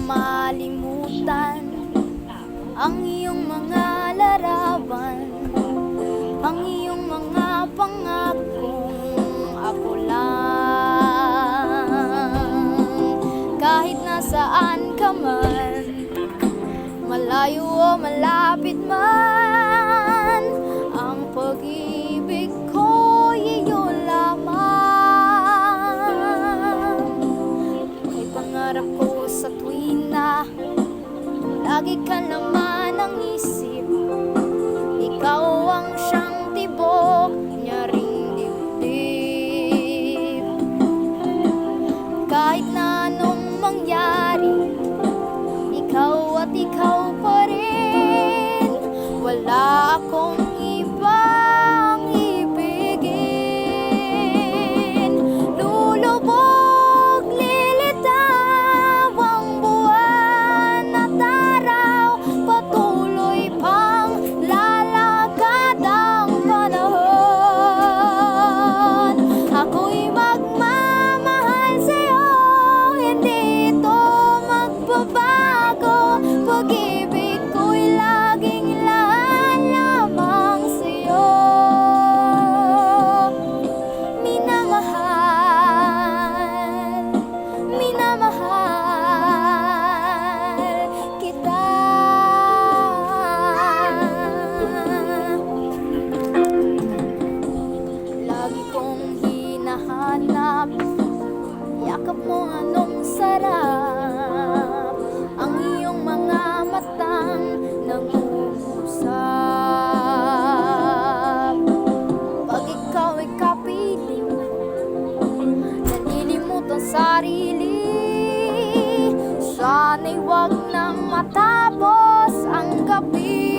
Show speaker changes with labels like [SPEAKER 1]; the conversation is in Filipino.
[SPEAKER 1] malimutan ang iyong mga larawan, ang iyong mga pangakong ako lang. Kahit nasaan ka man, malayo o malapit man, ang pag-ibig ko iyo lamang. May pangarap ko sa tuwing na lagi ka naman ang isip, ikaw ang siyang tibok niya ring dibdib. Kahit na anong mangyari, ikaw at ikaw pa rin, wala akong ibang ibigin. Lulubog, lilitaw ang buwan at araw, patuloy pang lalakad ang panahon. Ako'y magmamahal sa'yo, hindi ito magbabago. Pag-ibig ko'y laging laan lamang sa'yo. Minamahal, minamahal kita. Lagi kong hinahanap, yakap mo anong sarap, ang iyong mga matang nangungusap. Pag ikaw ay kapiling, nalilimutan sarili, sana'y wag nang matapos ang gabi.